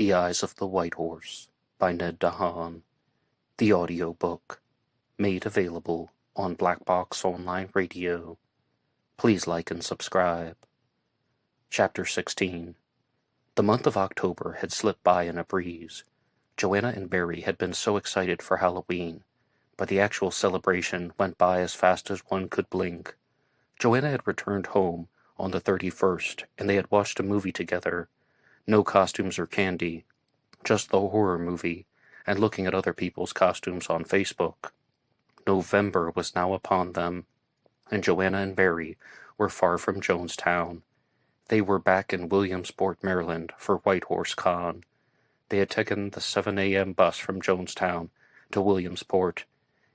The Eyes of the White Horse by Ned DeHaan. The audiobook, made available on Black Box Online Radio. Please like and subscribe. Chapter 16. The month of October had slipped by in a breeze. Joanna and Barry had been so excited for Halloween, but the actual celebration went by as fast as one could blink. Joanna had returned home on the 31st, and they had watched a movie together. No costumes or candy, just the horror movie, and looking at other people's costumes on Facebook. November was now upon them, and Joanna and Barry were far from Jonestown. They were back in Williamsport, Maryland, for White Horse Con. They had taken the 7 a.m. bus from Jonestown to Williamsport,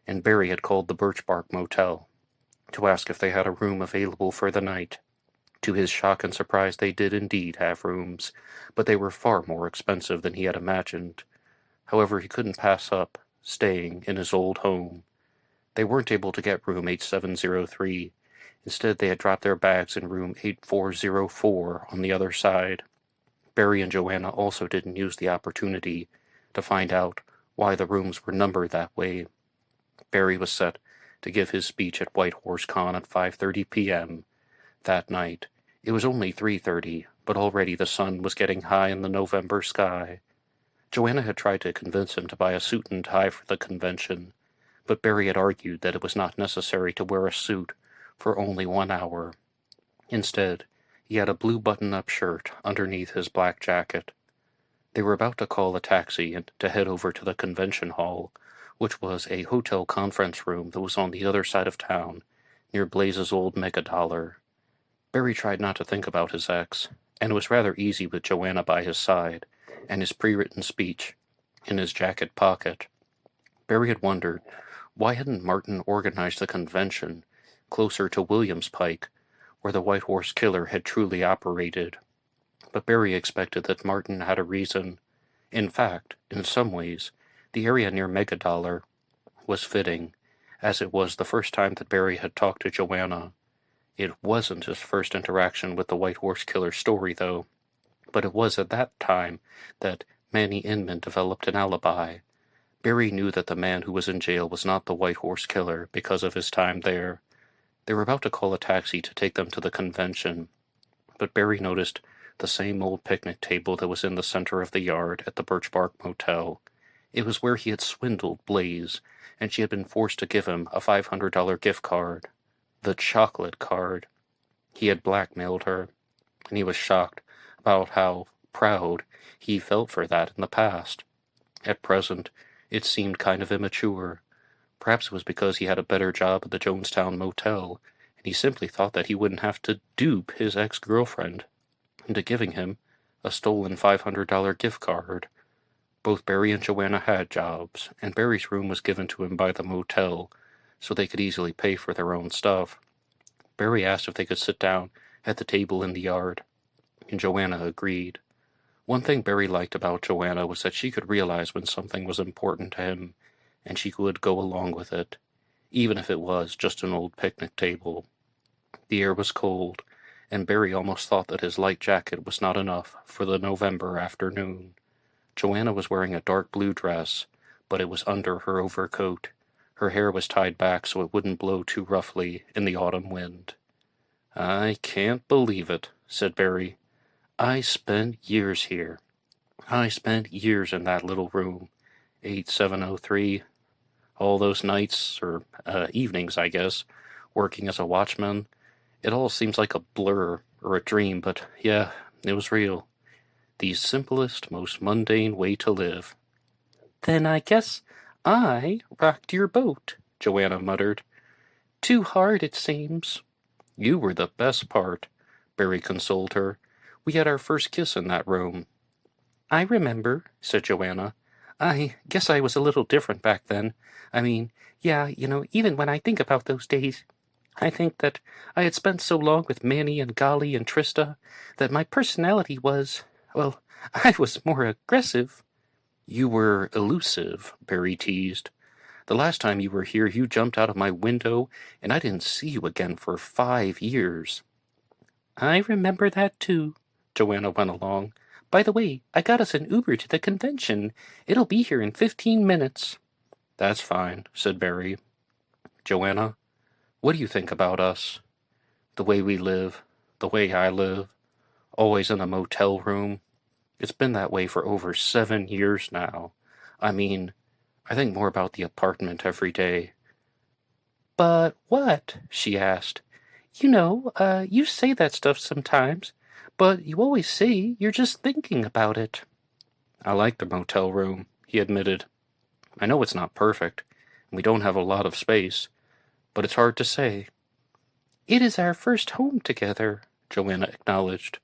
and Barry had called the Birch Bark Motel to ask if they had a room available for the night. To his shock and surprise, they did indeed have rooms, but they were far more expensive than he had imagined. However, he couldn't pass up staying in his old home. They weren't able to get room 8703. Instead, they had dropped their bags in room 8404 on the other side. Barry and Joanna also didn't use the opportunity to find out why the rooms were numbered that way. Barry was set to give his speech at White Horse Con at 5:30 p.m. that night. It was only 3:30, but already the sun was getting high in the November sky. Joanna had tried to convince him to buy a suit and tie for the convention, but Barry had argued that it was not necessary to wear a suit for only 1 hour. Instead, he had a blue button-up shirt underneath his black jacket. They were about to call a taxi and to head over to the convention hall, which was a hotel conference room that was on the other side of town, near Blaze's old Megadollar. Barry tried not to think about his ex, and it was rather easy with Joanna by his side, and his pre-written speech in his jacket pocket. Barry had wondered, why hadn't Martin organized the convention closer to Williams Pike, where the White Horse Killer had truly operated? But Barry expected that Martin had a reason. In fact, in some ways, the area near Megadollar was fitting, as it was the first time that Barry had talked to Joanna. It wasn't his first interaction with the White Horse Killer story, though, but it was at that time that Manny Inman developed an alibi. Barry knew that the man who was in jail was not the White Horse Killer because of his time there. They were about to call a taxi to take them to the convention, but Barry noticed the same old picnic table that was in the center of the yard at the Birch Bark Motel. It was where he had swindled Blaze, and she had been forced to give him a $500 gift card. The chocolate card. He had blackmailed her, and he was shocked about how proud he felt for that in the past. At present, it seemed kind of immature. Perhaps it was because he had a better job at the Jonestown Motel, and he simply thought that he wouldn't have to dupe his ex-girlfriend into giving him a stolen $500 gift card. Both Barry and Joanna had jobs, and Barry's room was given to him by the motel, so they could easily pay for their own stuff. Barry asked if they could sit down at the table in the yard, and Joanna agreed. One thing Barry liked about Joanna was that she could realize when something was important to him, and she would go along with it, even if it was just an old picnic table. The air was cold, and Barry almost thought that his light jacket was not enough for the November afternoon. Joanna was wearing a dark blue dress, but it was under her overcoat. Her hair was tied back so it wouldn't blow too roughly in the autumn wind. "I can't believe it," said Barry. "I spent years here. I spent years in that little room, 8703. All those nights, or evenings, I guess, working as a watchman. It all seems like a blur or a dream, but yeah, it was real. The simplest, most mundane way to live." "Then I guess I rocked your boat," Joanna muttered. "Too hard, it seems." "You were the best part," Barry consoled her. "We had our first kiss in that room." "I remember," said Joanna. "I guess I was a little different back then. I mean, yeah, even when I think about those days, I think that I had spent so long with Manny and Golly and Trista that my personality was, well, I was more aggressive." "You were elusive," Barry teased. "The last time you were here, you jumped out of my window, and I didn't see you again for 5 years." "I remember that too," Joanna went along. By the way, I got us an Uber to the convention. It'll be here in 15 minutes. That's fine, said Barry. Joanna, what do you think about us? The way we live, the way I live, always in a motel room. It's been that way for over 7 years now. I mean, I think more about the apartment every day. But what? She asked. You say that stuff sometimes, but you always say you're just thinking about it. I like the motel room, he admitted. I know it's not perfect, and we don't have a lot of space, but it's hard to say. It is our first home together, Joanna acknowledged.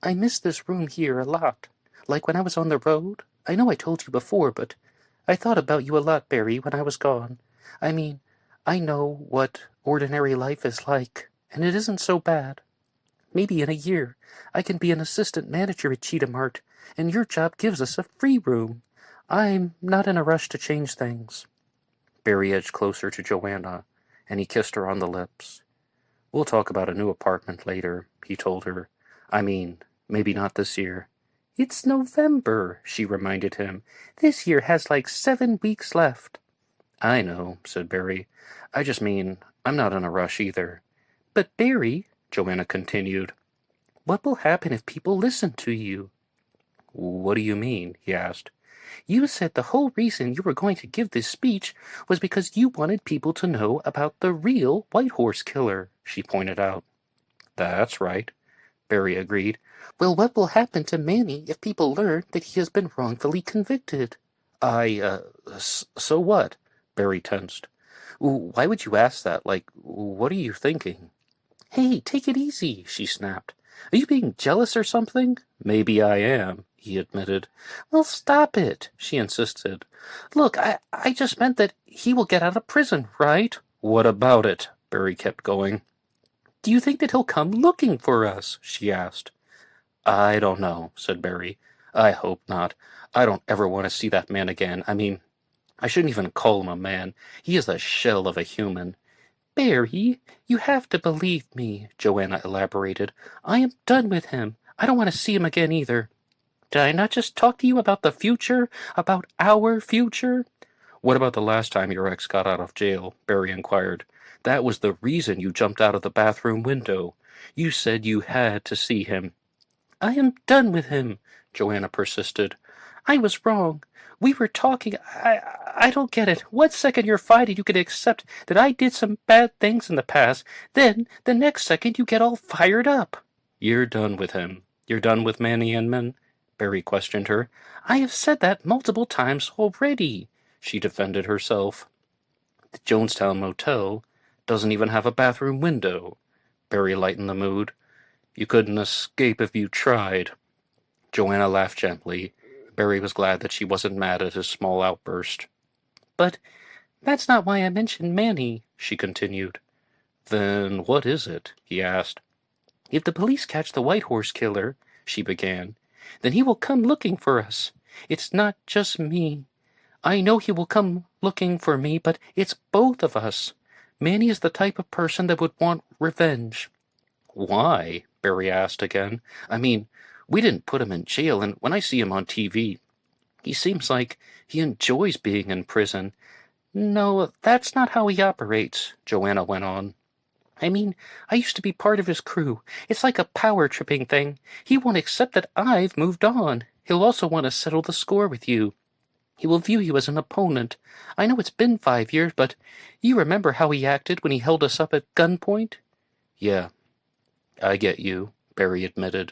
I miss this room here a lot. Like when I was on the road. I know I told you before, but I thought about you a lot, Barry, when I was gone. I mean, I know what ordinary life is like, and it isn't so bad. Maybe in a year, I can be an assistant manager at Cheetah Mart, and your job gives us a free room. I'm not in a rush to change things. Barry edged closer to Joanna, and he kissed her on the lips. We'll talk about a new apartment later, he told her. I mean, maybe not this year. It's November, she reminded him. This year has like 7 weeks left. I know, said Barry. I just mean, I'm not in a rush either. But Barry, Joanna continued, what will happen if people listen to you? What do you mean? He asked. You said the whole reason you were going to give this speech was because you wanted people to know about the real White Horse Killer, she pointed out. That's right, Barry agreed. Well, what will happen to Manny if people learn that he has been wrongfully convicted? So what? Barry tensed. Why would you ask that? Like, what are you thinking? Hey, take it easy, she snapped. Are you being jealous or something? Maybe I am, he admitted. Well, stop it, she insisted. Look, I just meant that he will get out of prison, right? What about it? Barry kept going. Do you think that he'll come looking for us? She asked. I don't know, said Barry. I hope not. I don't ever want to see that man again. I mean, I shouldn't even call him a man. He is a shell of a human. Barry, you have to believe me, Joanna elaborated. I am done with him. I don't want to see him again either. Did I not just talk to you about the future? About our future? What about the last time your ex got out of jail? Barry inquired. That was the reason you jumped out of the bathroom window. You said you had to see him. I am done with him, Joanna persisted. I was wrong. We were talking. I don't get it. One second you're fine and you can accept that I did some bad things in the past. Then, the next second you get all fired up. You're done with him. You're done with Manny Inman? Barry questioned her. I have said that multiple times already, she defended herself. The Jonestown Motel doesn't even have a bathroom window. Barry lightened the mood. You couldn't escape if you tried. Joanna laughed gently. Barry was glad that she wasn't mad at his small outburst. But that's not why I mentioned Manny, she continued. Then what is it? He asked. If the police catch the White Horse Killer, she began, then he will come looking for us. It's not just me. I know he will come looking for me, but it's both of us. Manny is the type of person that would want revenge. Why? Barry asked again. I mean, we didn't put him in jail, and when I see him on TV, he seems like he enjoys being in prison. No, that's not how he operates, Joanna went on. I mean, I used to be part of his crew. It's like a power-tripping thing. He won't accept that I've moved on. He'll also want to settle the score with you. He will view you as an opponent. I know it's been 5 years, but you remember how he acted when he held us up at gunpoint? Yeah, I get you, Barry admitted.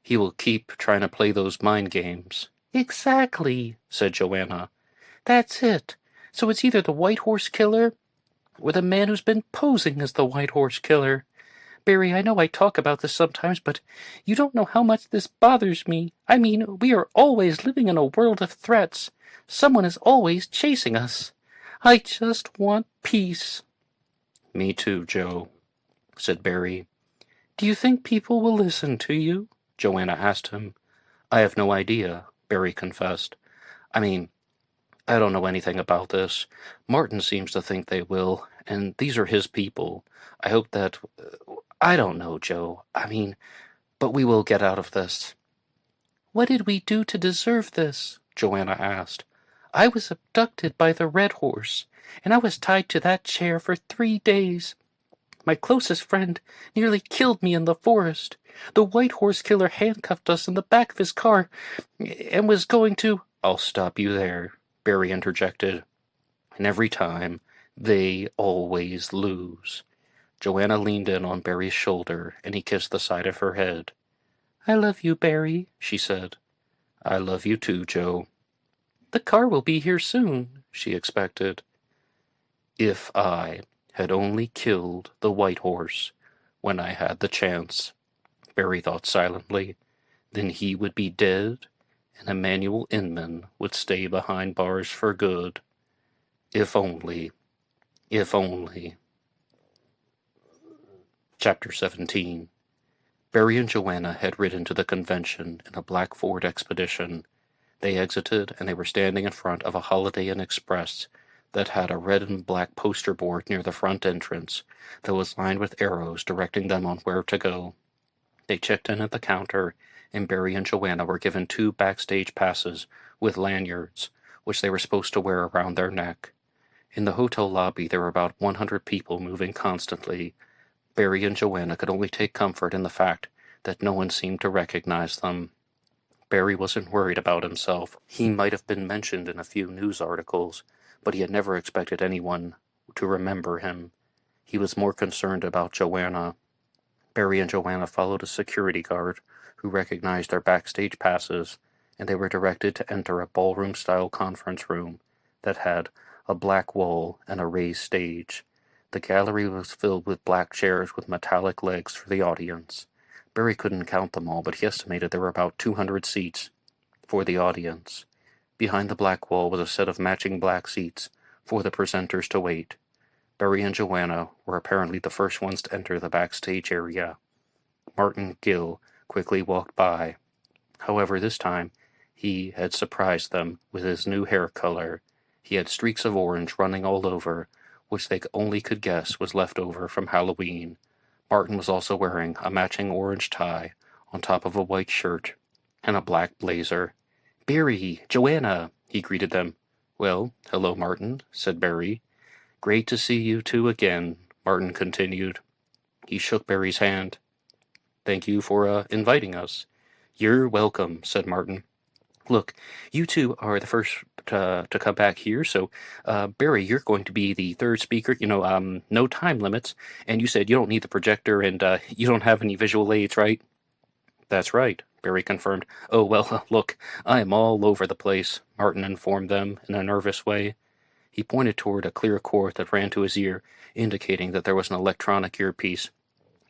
He will keep trying to play those mind games. Exactly, said Joanna. That's it. So it's either the White Horse Killer or the man who's been posing as the White Horse Killer. Barry, I know I talk about this sometimes, but you don't know how much this bothers me. I mean, we are always living in a world of threats. Someone is always chasing us. I just want peace. Me too, Joe, said Barry. Do you think people will listen to you? Joanna asked him. I have no idea, Barry confessed. I mean, I don't know anything about this. Martin seems to think they will, and these are his people. I hope that... I don't know, Joe. I mean, but we will get out of this. "What did we do to deserve this?" Joanna asked. "I was abducted by the Red Horse, and I was tied to that chair for 3 days. My closest friend nearly killed me in the forest. The White Horse killer handcuffed us in the back of his car and was going to—" "I'll stop you there," Barry interjected. "And every time, they always lose." Joanna leaned in on Barry's shoulder, and he kissed the side of her head. "I love you, Barry," she said. "I love you too, Joe." "The car will be here soon," she expected. If I had only killed the White Horse when I had the chance, Barry thought silently, then he would be dead, and Emmanuel Inman would stay behind bars for good. If only. If only. Chapter 17. Barry and Joanna had ridden to the convention in a black Ford Expedition. They exited, and they were standing in front of a Holiday Inn Express that had a red and black poster board near the front entrance that was lined with arrows directing them on where to go. They checked in at the counter, and Barry and Joanna were given 2 backstage passes with lanyards, which they were supposed to wear around their neck. In the hotel lobby there were about 100 people moving constantly. Barry and Joanna could only take comfort in the fact that no one seemed to recognize them. Barry wasn't worried about himself. He might have been mentioned in a few news articles, but he had never expected anyone to remember him. He was more concerned about Joanna. Barry and Joanna followed a security guard who recognized their backstage passes, and they were directed to enter a ballroom-style conference room that had a black wall and a raised stage. The gallery was filled with black chairs with metallic legs for the audience. Barry couldn't count them all, but he estimated there were about 200 seats for the audience. Behind the black wall was a set of matching black seats for the presenters to wait. Barry and Joanna were apparently the first ones to enter the backstage area. Martin Gill quickly walked by. However, this time he had surprised them with his new hair color. He had streaks of orange running all over, which they only could guess was left over from Halloween. Martin was also wearing a matching orange tie on top of a white shirt and a black blazer. "Barry, Joanna," he greeted them. "Well, hello, Martin," said Barry. "Great to see you two again," Martin continued. He shook Barry's hand. "Thank you for inviting us." "You're welcome," said Martin. "Look, you two are the first to come back here, so Barry, you're going to be the third speaker. No time limits, and you said you don't need the projector and you don't have any visual aids, right?" "That's right," Barry confirmed. "Oh, well, look, I am all over the place," Martin informed them in a nervous way. He pointed toward a clear cord that ran to his ear, indicating that there was an electronic earpiece.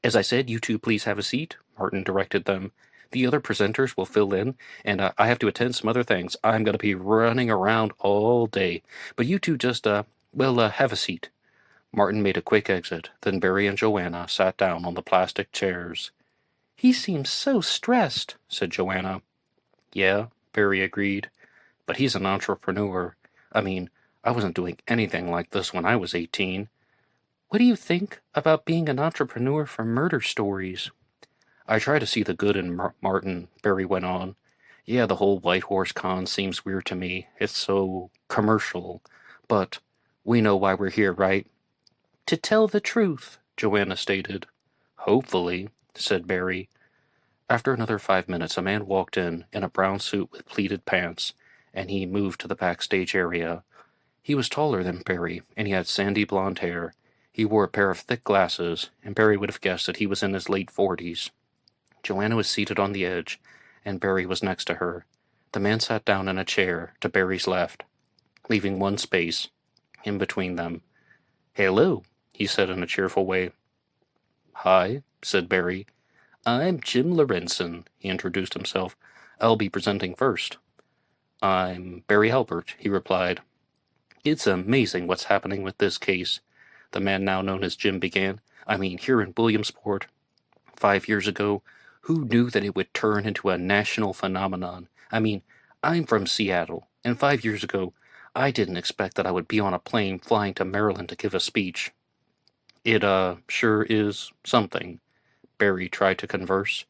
"As I said, you two please have a seat," Martin directed them. "The other presenters will fill in, and I have to attend some other things. I'm going to be running around all day. But you two just, have a seat." Martin made a quick exit. Then Barry and Joanna sat down on the plastic chairs. "He seems so stressed," said Joanna. "Yeah," Barry agreed. "But he's an entrepreneur. I mean, I wasn't doing anything like this when I was 18. What do you think about being an entrepreneur for murder stories?" "I try to see the good in Martin," Barry went on. "Yeah, the whole White Horse Con seems weird to me. It's so commercial. But we know why we're here, right?" "To tell the truth," Joanna stated. "Hopefully," said Barry. After another 5 minutes, a man walked in a brown suit with pleated pants, and he moved to the backstage area. He was taller than Barry, and he had sandy blonde hair. He wore a pair of thick glasses, and Barry would have guessed that he was in his late 40s. Joanna was seated on the edge, and Barry was next to her. The man sat down in a chair to Barry's left, leaving one space in between them. "Hello," he said in a cheerful way. "Hi," said Barry. "I'm Jim Lorenzen," he introduced himself. "I'll be presenting first." "I'm Barry Halbert," he replied. "It's amazing what's happening with this case," the man now known as Jim began. "I mean, here in Williamsport. 5 years ago, who knew that it would turn into a national phenomenon? I mean, I'm from Seattle, and 5 years ago, I didn't expect that I would be on a plane flying to Maryland to give a speech." "It, sure is something," Barry tried to converse.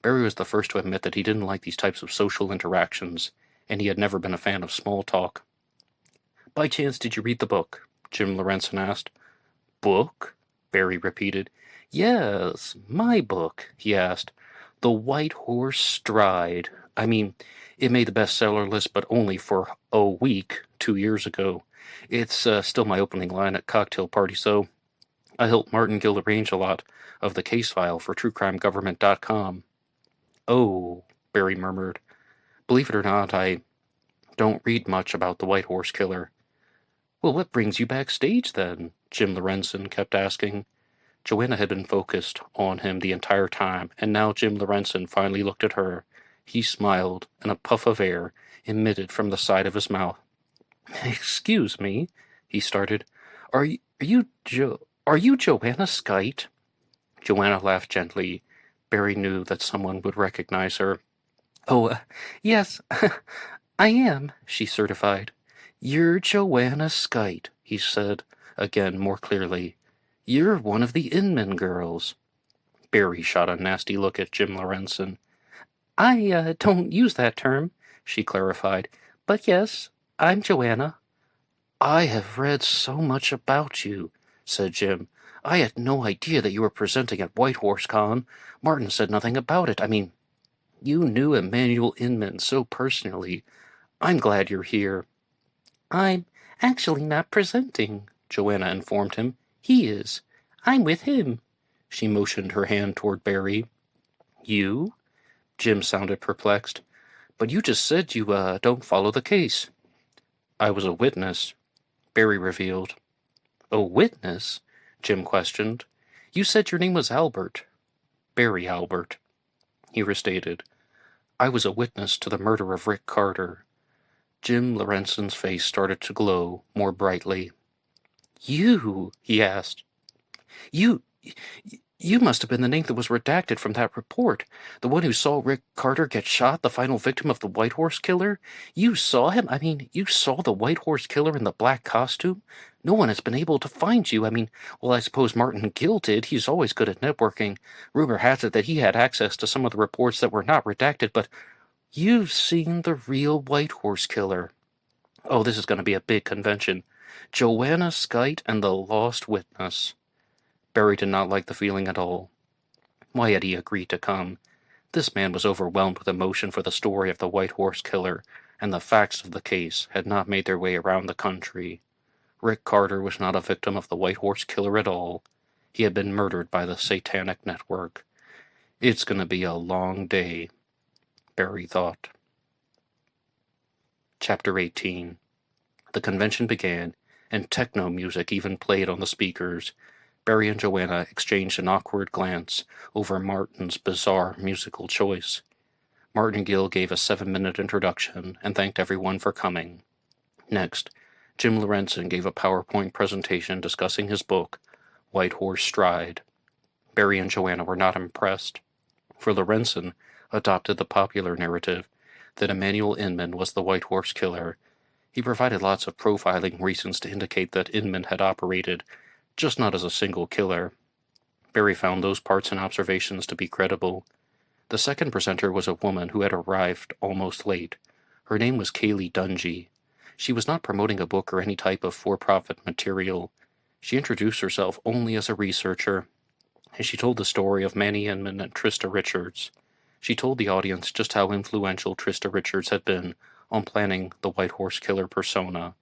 Barry was the first to admit that he didn't like these types of social interactions, and he had never been a fan of small talk. "By chance, did you read the book?" Jim Lorenzen asked. "Book?" Barry repeated. "Yes, my book," he asked. "The White Horse Stride. I mean, it made the bestseller list, but only for a week 2 years ago. It's still my opening line at cocktail party, so I helped Martin Gill arrange a lot of the case file for TrueCrimeGovernment.com. "Oh," Barry murmured. "Believe it or not, I don't read much about the White Horse Killer." "Well, what brings you backstage, then?" Jim Lorenzen kept asking. Joanna had been focused on him the entire time, and now Jim Lorenzen finally looked at her. He smiled, and a puff of air emitted from the side of his mouth. "Excuse me," he started. Are you Joanna Skite?" Joanna laughed gently. Barry knew that someone would recognize her. "Oh, yes, I am," she certified. "You're Joanna Skite," he said, again more clearly. "You're one of the Inman girls." Barry shot a nasty look at Jim Lorenzen. "I don't use that term," she clarified. "But yes, I'm Joanna." "I have read so much about you," said Jim. "I had no idea that you were presenting at White Horse Con. Martin said nothing about it. I mean, you knew Emmanuel Inman so personally. I'm glad you're here." "I'm actually not presenting," Joanna informed him. "He is. I'm with him." She motioned her hand toward Barry. "You?" Jim sounded perplexed. "But you just said you don't follow the case." "I was a witness," Barry revealed. "A witness?" Jim questioned. "You said your name was Albert." "Barry Albert," he restated. "I was a witness to the murder of Rick Carter." Jim Lorenzen's face started to glow more brightly. "You?" he asked. You must have been the name that was redacted from that report. The one who saw Rick Carter get shot, the final victim of the White Horse Killer? You saw him? I mean, you saw the White Horse Killer in the black costume? No one has been able to find you. I mean, well, I suppose Martin Gill did. He's always good at networking. Rumor has it that he had access to some of the reports that were not redacted, but you've seen the real White Horse Killer. Oh, this is going to be a big convention. Joanna Skite and the Lost Witness. Barry did not like the feeling at all. Why had he agreed to come? This man was overwhelmed with emotion, for the story of the White Horse Killer and the facts of the case had not made their way around the country. Rick Carter was not a victim of the White Horse Killer at all. He had been murdered by the Satanic Network. It's going to be a long day, Barry thought. Chapter 18. The convention began, and techno music even played on the speakers. Barry and Joanna exchanged an awkward glance over Martin's bizarre musical choice. Martin Gill gave a 7-minute introduction and thanked everyone for coming. Next, Jim Lorenzen gave a PowerPoint presentation discussing his book, White Horse Stride. Barry and Joanna were not impressed, for Lorenzen adopted the popular narrative that Emmanuel Inman was the White Horse Killer. He provided lots of profiling reasons to indicate that Inman had operated, just not as a single killer. Barry found those parts and observations to be credible. The second presenter was a woman who had arrived almost late. Her name was Kaylee Dungy. She was not promoting a book or any type of for-profit material. She introduced herself only as a researcher, and she told the story of Manny Inman and Trista Richards. She told the audience just how influential Trista Richards had been on planning the White Horse Killer persona.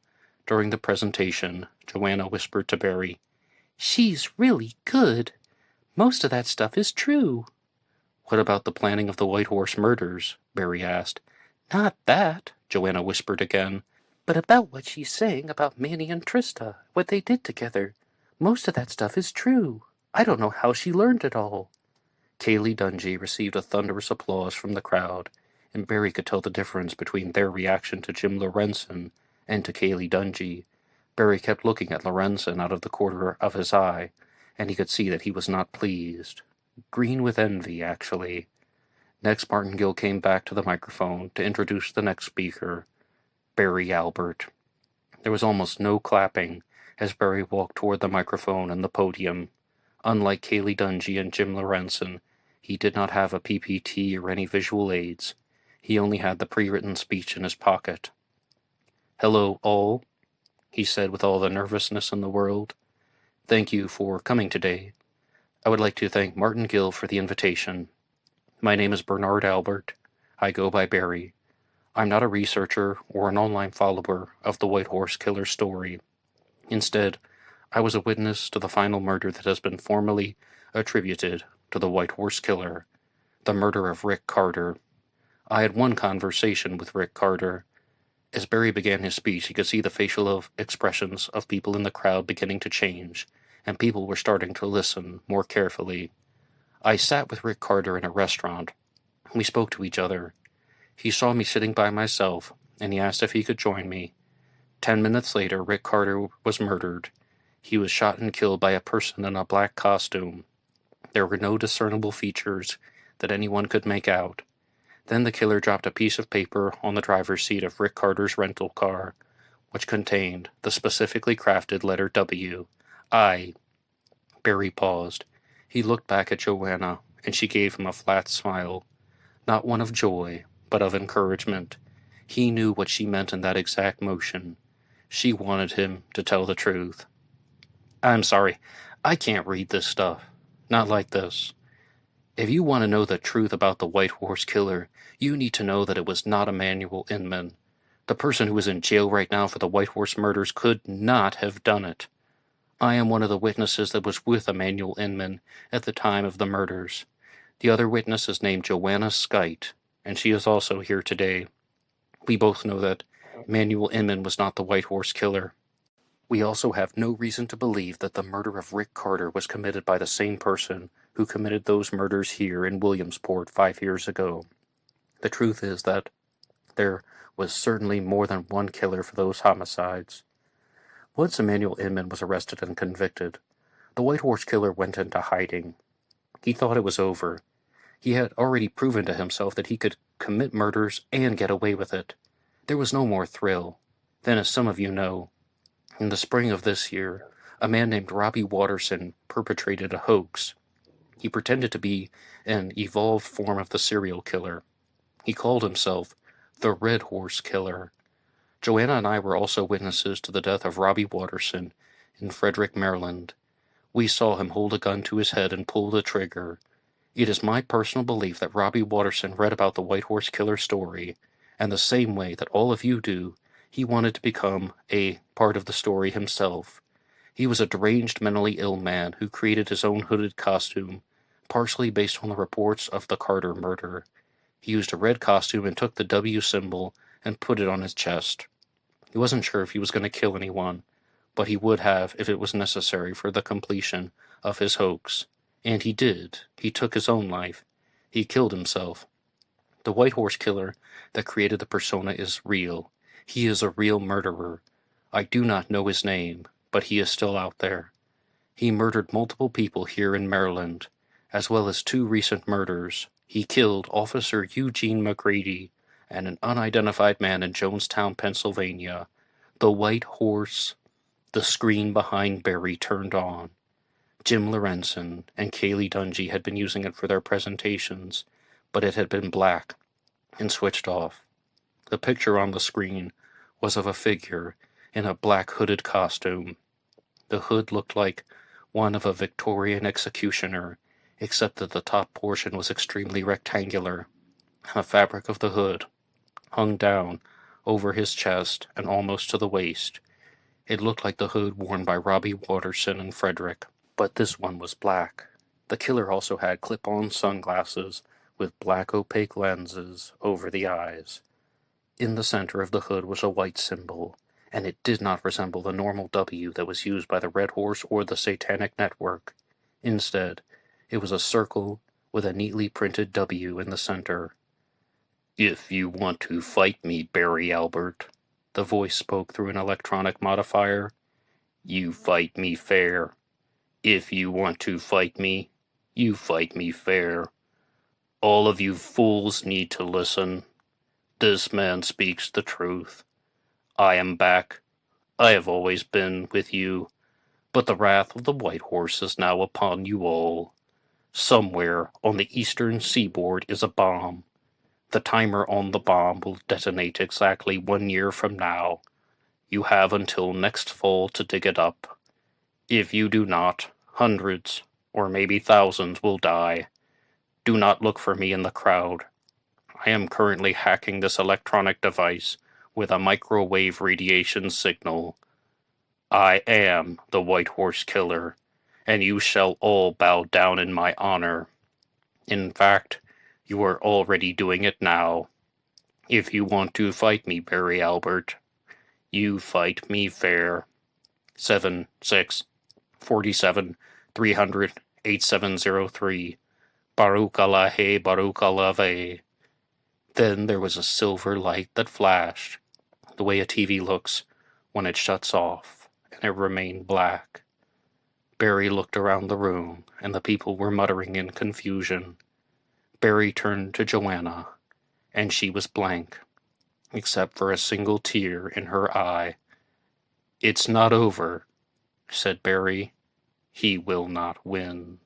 During the presentation, Joanna whispered to Barry, "She's really good. Most of that stuff is true." "What about the planning of the White Horse murders?" Barry asked. "Not that," Joanna whispered again, "but about what she's saying about Manny and Trista, what they did together. Most of that stuff is true. I don't know how she learned it all." Kaylee Dungy received a thunderous applause from the crowd, and Barry could tell the difference between their reaction to Jim Lorenzen and to Kaylee Dungy. Barry kept looking at Lorenzen out of the corner of his eye, and he could see that he was not pleased. Green with envy, actually. Next, Martin Gill came back to the microphone to introduce the next speaker, Barry Albert. There was almost no clapping as Barry walked toward the microphone and the podium. Unlike Kaylee Dungy and Jim Lorenzen, He did not have a PPT or any visual aids. He only had the pre-written speech in his pocket. "Hello, all," he said with all the nervousness in the world. "Thank you for coming today. I would like to thank Martin Gill for the invitation. My name is Bernard Albert. I go by Barry. I'm not a researcher or an online follower of the White Horse Killer story. Instead, I was a witness to the final murder that has been formally attributed to the White Horse Killer, the murder of Rick Carter. I had one conversation with Rick Carter. As Barry began his speech, he could see the facial expressions of people in the crowd beginning to change, and people were starting to listen more carefully. I sat with Rick Carter in a restaurant. We spoke to each other. He saw me sitting by myself, and he asked if he could join me. 10 minutes later, Rick Carter was murdered. He was shot and killed by a person in a black costume. There were no discernible features that anyone could make out. Then the killer dropped a piece of paper on the driver's seat of Rick Carter's rental car, which contained the specifically crafted letter W. Barry paused. He looked back at Joanna, and she gave him a flat smile. Not one of joy, but of encouragement. He knew what she meant in that exact motion. She wanted him to tell the truth. "I'm sorry, I can't read this stuff. Not like this. If you want to know the truth about the White Horse Killer, you need to know that it was not Emanuel Inman. The person who is in jail right now for the White Horse murders could not have done it. I am one of the witnesses that was with Emanuel Inman at the time of the murders. The other witness is named Joanna Skite, and she is also here today. We both know that Emanuel Inman was not the White Horse Killer. We also have no reason to believe that the murder of Rick Carter was committed by the same person who committed those murders here in Williamsport 5 years ago. The truth is that there was certainly more than one killer for those homicides. Once Emanuel Inman was arrested and convicted, the White Horse Killer went into hiding. He thought it was over. He had already proven to himself that he could commit murders and get away with it. There was no more thrill. Then, as some of you know, in the spring of this year, a man named Robbie Watterson perpetrated a hoax. He pretended to be an evolved form of the serial killer. He called himself the Red Horse Killer. Joanna and I were also witnesses to the death of Robbie Watterson in Frederick, Maryland. We saw him hold a gun to his head and pull the trigger. It is my personal belief that Robbie Watterson read about the White Horse Killer story, and the same way that all of you do, he wanted to become a part of the story himself. He was a deranged, mentally ill man who created his own hooded costume, partially based on the reports of the Carter murder. He used a red costume and took the W symbol and put it on his chest. He wasn't sure if he was going to kill anyone, but he would have if it was necessary for the completion of his hoax. And he did. He took his own life. He killed himself. The White Horse Killer that created the persona is real. He is a real murderer. I do not know his name, but he is still out there. He murdered multiple people here in Maryland, as well as 2 recent murders. He killed Officer Eugene McGrady and an unidentified man in Jonestown, Pennsylvania. The White Horse. The screen behind Barry turned on. Jim Lorenzen and Kaylee Dungy had been using it for their presentations, but it had been black and switched off. The picture on the screen was of a figure in a black hooded costume. The hood looked like one of a Victorian executioner, except that the top portion was extremely rectangular, and the fabric of the hood hung down over his chest and almost to the waist. It looked like the hood worn by Robbie Watterson in Frederick, but this one was black. The killer also had clip-on sunglasses with black opaque lenses over the eyes. In the center of the hood was a white symbol, and it did not resemble the normal W that was used by the Red Horse or the Satanic Network. Instead, it was a circle with a neatly printed W in the center. "If you want to fight me, Barry Albert," the voice spoke through an electronic modifier, "you fight me fair. If you want to fight me, you fight me fair. All of you fools need to listen. This man speaks the truth. I am back. I have always been with you, but the wrath of the White Horse is now upon you all. Somewhere on the eastern seaboard is a bomb. The timer on the bomb will detonate exactly 1 year from now. You have until next fall to dig it up. If you do not, hundreds, or maybe thousands will die. Do not look for me in the crowd. I am currently hacking this electronic device with a microwave radiation signal. I am the White Horse Killer, and you shall all bow down in my honor. In fact, you are already doing it now. If you want to fight me, Barry Albert, you fight me fair. 7, 6, 47, 300, 8703. Baruch Allahe, Baruch Alave. Then there was a silver light that flashed, the way a TV looks when it shuts off, and it remained black. Barry looked around the room, and the people were muttering in confusion. Barry turned to Joanna, and she was blank, except for a single tear in her eye. "It's not over," said Barry. "He will not win."